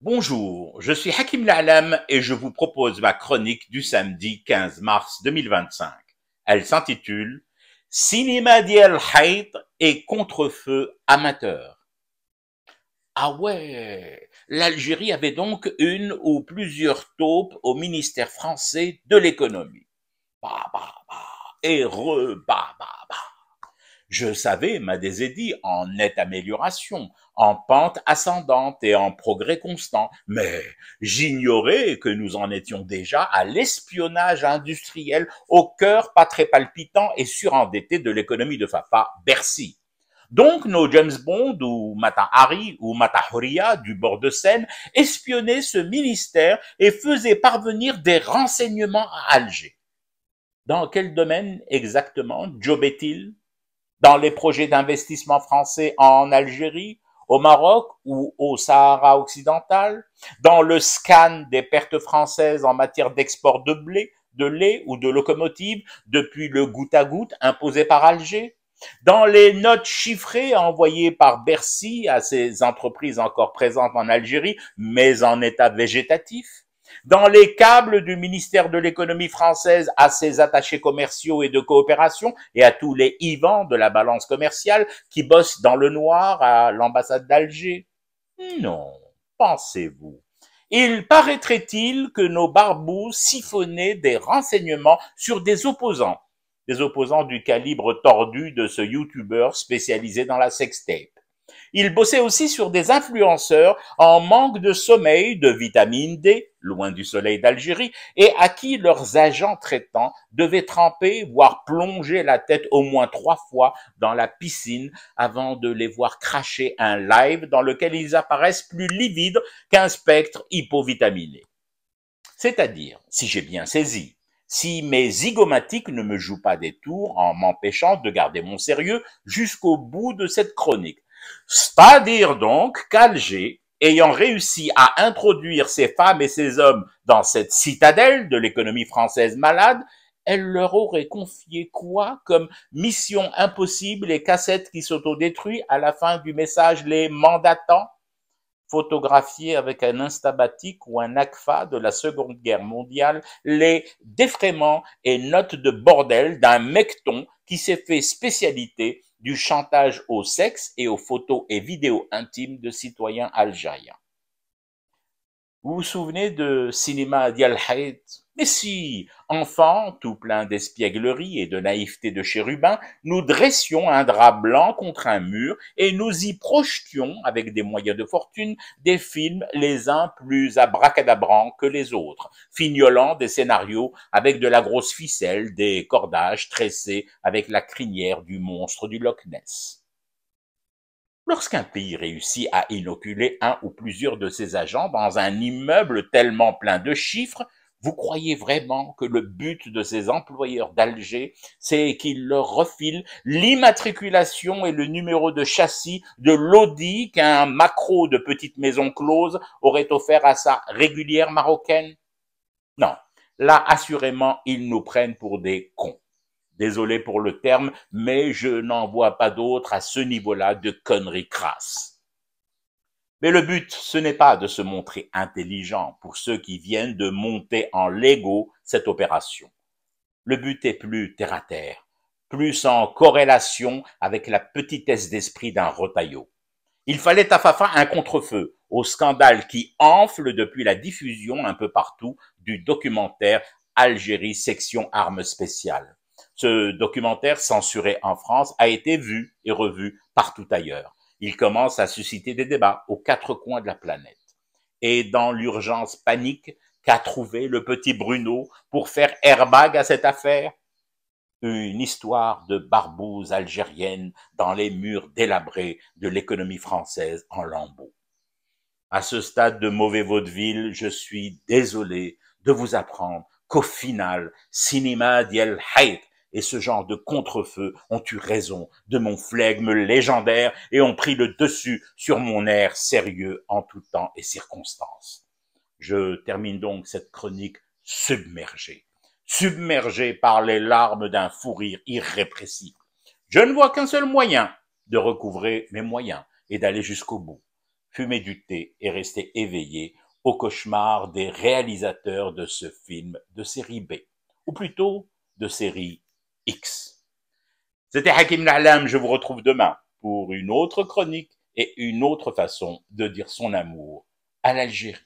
Bonjour, je suis Hakim La'alam et je vous propose ma chronique du samedi 15 mars 2025. Elle s'intitule Cinéma Diel Hayt et contre-feu amateur. Ah ouais, l'Algérie avait donc une ou plusieurs taupes au ministère français de l'économie. Bah, bah, bah, et bah, bah, bah. Je savais, m'a dit, en nette amélioration, en pente ascendante et en progrès constant, mais j'ignorais que nous en étions déjà à l'espionnage industriel au cœur pas très palpitant et surendetté de l'économie de Fafa, Bercy. Donc nos James Bond ou Mata Hari ou Mata Horia du bord de Seine espionnaient ce ministère et faisaient parvenir des renseignements à Alger. Dans quel domaine exactement jobait-il? Dans les projets d'investissement français en Algérie, au Maroc ou au Sahara occidental, dans le scan des pertes françaises en matière d'export de blé, de lait ou de locomotives depuis le goutte à goutte imposé par Alger, dans les notes chiffrées envoyées par Bercy à ces entreprises encore présentes en Algérie, mais en état végétatif, dans les câbles du ministère de l'économie française à ses attachés commerciaux et de coopération et à tous les Ivans de la balance commerciale qui bossent dans le noir à l'ambassade d'Alger? Non, pensez-vous. Il paraîtrait-il que nos barbous siphonnaient des renseignements sur des opposants du calibre tordu de ce YouTuber spécialisé dans la sextape. Il bossait aussi sur des influenceurs en manque de sommeil, de vitamine D, loin du soleil d'Algérie, et à qui leurs agents traitants devaient tremper, voire plonger la tête au moins 3 fois dans la piscine avant de les voir cracher un live dans lequel ils apparaissent plus livides qu'un spectre hypovitaminé. C'est-à-dire, si j'ai bien saisi, si mes zygomatiques ne me jouent pas des tours en m'empêchant de garder mon sérieux jusqu'au bout de cette chronique. C'est-à-dire donc qu'Alger, ayant réussi à introduire ces femmes et ces hommes dans cette citadelle de l'économie française malade, elle leur aurait confié quoi comme mission impossible et cassette qui s'autodétruit à la fin du message les mandatant? Photographier avec un Instabatik ou un Agfa de la Seconde Guerre mondiale les défraiements et notes de bordel d'un mecton qui s'est fait spécialité du chantage au sexe et aux photos et vidéos intimes de citoyens algériens. Vous vous souvenez de Cinéma Dial Hayt? Mais si, enfant, tout plein d'espièglerie et de naïveté de chérubin, nous dressions un drap blanc contre un mur et nous y projetions, avec des moyens de fortune, des films les uns plus abracadabrants que les autres, fignolant des scénarios avec de la grosse ficelle, des cordages tressés avec la crinière du monstre du Loch Ness. Lorsqu'un pays réussit à inoculer un ou plusieurs de ses agents dans un immeuble tellement plein de chiffres, vous croyez vraiment que le but de ces employeurs d'Alger, c'est qu'ils leur refilent l'immatriculation et le numéro de châssis de l'Audi qu'un maquereau de petite maison close aurait offert à sa régulière marocaine? Non, là, assurément, ils nous prennent pour des cons. Désolé pour le terme, mais je n'en vois pas d'autre à ce niveau-là de conneries crasses. Mais le but, ce n'est pas de se montrer intelligent pour ceux qui viennent de monter en Lego cette opération. Le but est plus terre à terre, plus en corrélation avec la petitesse d'esprit d'un rotaillot. Il fallait à Fafa un contre-feu au scandale qui enfle depuis la diffusion un peu partout du documentaire Algérie section armes spéciales. Ce documentaire censuré en France a été vu et revu partout ailleurs. Il commence à susciter des débats aux 4 coins de la planète. Et dans l'urgence panique qu'a trouvé le petit Bruno pour faire airbag à cette affaire? Une histoire de barbouze algérienne dans les murs délabrés de l'économie française en lambeaux. À ce stade de mauvais vaudeville, je suis désolé de vous apprendre qu'au final, Cinéma Diel Hayt et ce genre de contre-feu ont eu raison de mon flegme légendaire et ont pris le dessus sur mon air sérieux en tout temps et circonstances. Je termine donc cette chronique submergé par les larmes d'un fou rire irrépressible. Je ne vois qu'un seul moyen de recouvrer mes moyens et d'aller jusqu'au bout. fumer du thé et rester éveillé au cauchemar des réalisateurs de ce film de série B, ou plutôt de série X. C'était Hakim L'Alam, je vous retrouve demain pour une autre chronique et une autre façon de dire son amour à l'Algérie.